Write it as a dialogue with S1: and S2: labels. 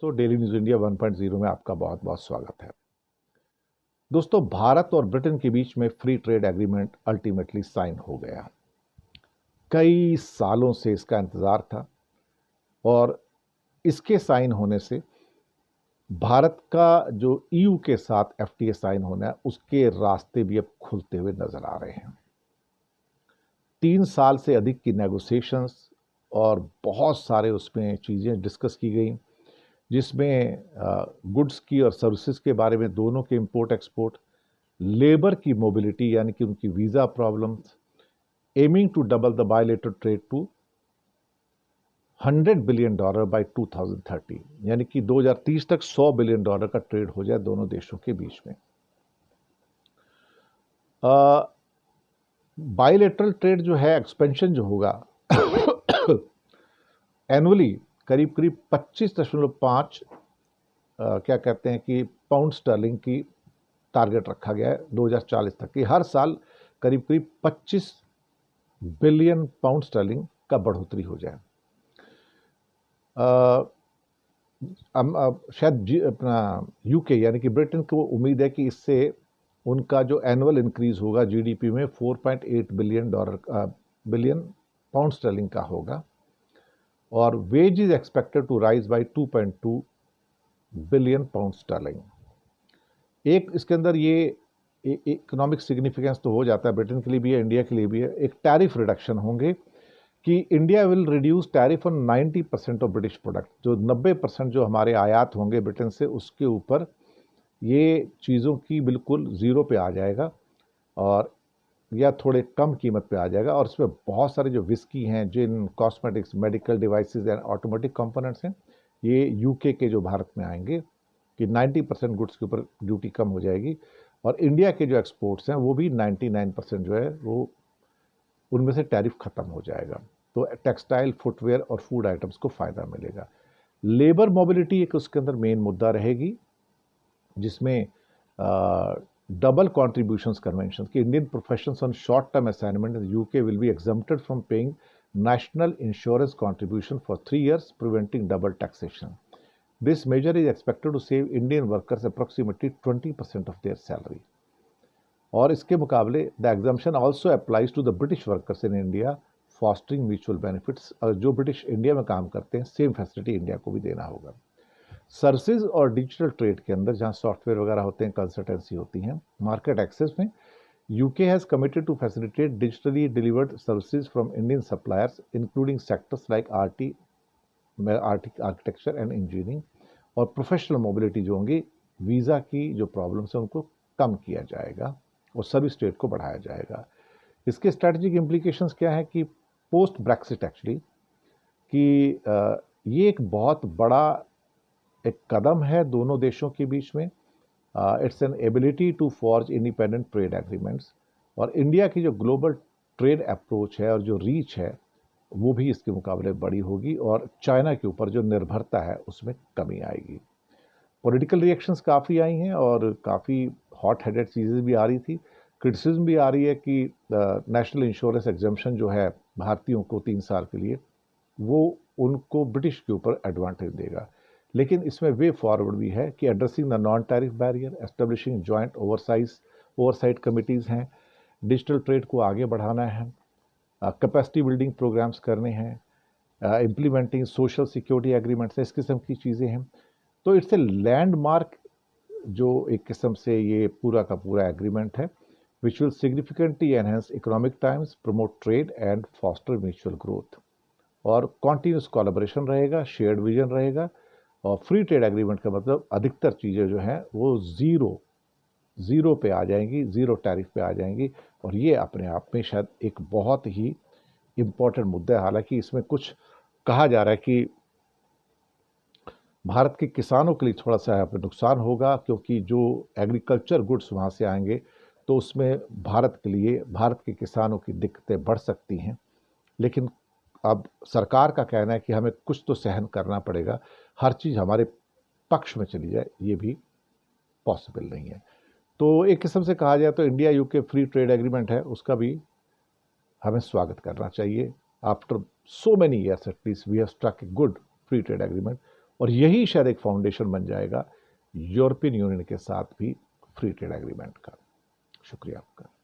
S1: दोस्तों, daily news India 1.0 में आपका बहुत बहुत स्वागत है। दोस्तों, भारत और ब्रिटेन के बीच में free trade agreement ultimately sign हो गया। कई सालों से इसका इंतजार था और इसके साइन होने से भारत का जो ईयू के साथ एफटीए साइन होना है, उसके रास्ते भी अब खुलते हुए नजर आ रहे हैं। 3 साल से अधिक की नेगोशिएशंस और बहुत सारे उसमें चीज़ें डिस्कस की गई, जिसमें गुड्स की और सर्विसेज के बारे में, दोनों के इंपोर्ट एक्सपोर्ट, लेबर की मोबिलिटी यानी कि उनकी visa problems, aiming to double the bilateral trade to $100 billion by 2030, यानी कि 2030 तक $100 बिलियन का ट्रेड हो जाए दोनों देशों के बीच में। बायलेटरल ट्रेड जो है, एक्सपेंशन जो होगा एनुअली करीब करीब 25.5 क्या कहते हैं कि पाउंड स्टर्लिंग की टारगेट रखा गया है 2040 तक की। हर साल करीब करीब 25 बिलियन पाउंड स्टर्लिंग का बढ़ोतरी हो जाए। शायद अपना यूके यानी कि ब्रिटेन को उम्मीद है कि इससे उनका जो एनुअल इंक्रीज होगा जीडीपी में 4.8 बिलियन पाउंड स्टर्लिंग का होगा, और wage is expected to rise by 2.2 billion pound sterling. एक इसके अंदर ये इकोनॉमिक सिग्निफिकेंस तो हो जाता है, ब्रिटेन के लिए भी है, इंडिया के लिए भी है। एक टैरिफ रिडक्शन होंगे कि India will reduce tariff on 90% of British product. जो 90% जो हमारे आयात होंगे ब्रिटेन से, उसके ऊपर ये चीज़ों की बिल्कुल ज़ीरो पे आ जाएगा और या थोड़े कम कीमत पे आ जाएगा। और इसमें बहुत सारे जो विस्की हैं, gin cosmetics, medical devices and automatic components हैं, ये यूके के जो भारत में आएंगे कि 90% गुड्स के ऊपर ड्यूटी कम हो जाएगी। और इंडिया के जो एक्सपोर्ट्स हैं वो भी 99% जो है वो उनमें से टैरिफ खत्म हो जाएगा। तो टेक्सटाइल, फुटवेयर और फूड आइटम्स को फ़ायदा मिलेगा। लेबर मोबिलिटी एक उसके अंदर मेन मुद्दा रहेगी, जिसमें डबल कॉन्ट्रीब्यूशंस कन्वेंशन कि Indian professionals on short term assignment in UK will be exempted from paying national insurance contribution for 3 years, preventing double taxation. This measure is expected to save Indian workers approximately 20% of their salary. और इसके मुकाबले the exemption also applies to the British workers in India, fostering mutual benefits. और जो British India में काम करते हैं, same facility India को भी देना होगा। सर्विसेज और डिजिटल ट्रेड के अंदर, जहाँ सॉफ्टवेयर वगैरह होते हैं, कंसल्टेंसी होती हैं, मार्केट एक्सेस में UK has committed to facilitate digitally delivered services from Indian suppliers, including sectors like architecture and engineering, और प्रोफेशनल मोबिलिटी जो होंगी, वीज़ा की जो प्रॉब्लम्स हैं उनको कम किया जाएगा और सर्विस ट्रेड को बढ़ाया जाएगा। इसके स्ट्रैटेजिक इम्प्लीकेशंस क्या है कि पोस्ट ब्रेक्सिट एक्चुअली कि ये एक बहुत बड़ा एक कदम है दोनों देशों के बीच में। It's an ability to forge independent trade agreements, और इंडिया की जो ग्लोबल ट्रेड अप्रोच है और जो रीच है वो भी इसके मुकाबले बड़ी होगी, और चाइना के ऊपर जो निर्भरता है उसमें कमी आएगी। पॉलिटिकल रिएक्शंस काफ़ी आई हैं और काफ़ी हॉट हेडेड चीज़ें भी आ रही थी। क्रिटिसिज्म भी आ रही है कि नेशनल इंश्योरेंस एग्जम्पशन जो है भारतीयों को 3 साल के लिए, वो उनको ब्रिटिश के ऊपर एडवांटेज देगा। लेकिन इसमें वे फॉरवर्ड भी है कि addressing the non tariff barrier, establishing joint oversight committees हैं, डिजिटल ट्रेड को आगे बढ़ाना है, कैपेसिटी बिल्डिंग प्रोग्राम्स करने हैं, इम्प्लीमेंटिंग सोशल सिक्योरिटी एग्रीमेंट्स, इस किस्म की चीज़ें हैं। तो इट्स ए लैंडमार्क जो एक किस्म से ये पूरा का पूरा एग्रीमेंट है, which will significantly enhance economic times, promote trade and foster mutual growth. और कॉन्टीन्यूस कोलैबोरेशन रहेगा, शेयर्ड विजन रहेगा। और फ्री ट्रेड एग्रीमेंट का मतलब अधिकतर चीज़ें जो हैं वो ज़ीरो पे आ जाएंगी, ज़ीरो टैरिफ पे आ जाएंगी। और ये अपने आप में शायद एक बहुत ही इम्पोर्टेंट मुद्दा है। हालांकि इसमें कुछ कहा जा रहा है कि भारत के किसानों के लिए थोड़ा सा यहाँ पे नुकसान होगा, क्योंकि जो एग्रीकल्चर गुड्स वहाँ से आएंगे तो उसमें भारत के लिए, भारत के किसानों की दिक्कतें बढ़ सकती हैं। लेकिन अब सरकार का कहना है कि हमें कुछ तो सहन करना पड़ेगा, हर चीज़ हमारे पक्ष में चली जाए ये भी पॉसिबल नहीं है। तो एक किस्म से कहा जाए तो India UK free trade agreement है, उसका भी हमें स्वागत करना चाहिए। After so many years at least we have struck a good free trade agreement, और यही शायद एक फाउंडेशन बन जाएगा यूरोपियन यूनियन के साथ भी फ्री ट्रेड एग्रीमेंट का। शुक्रिया आपका।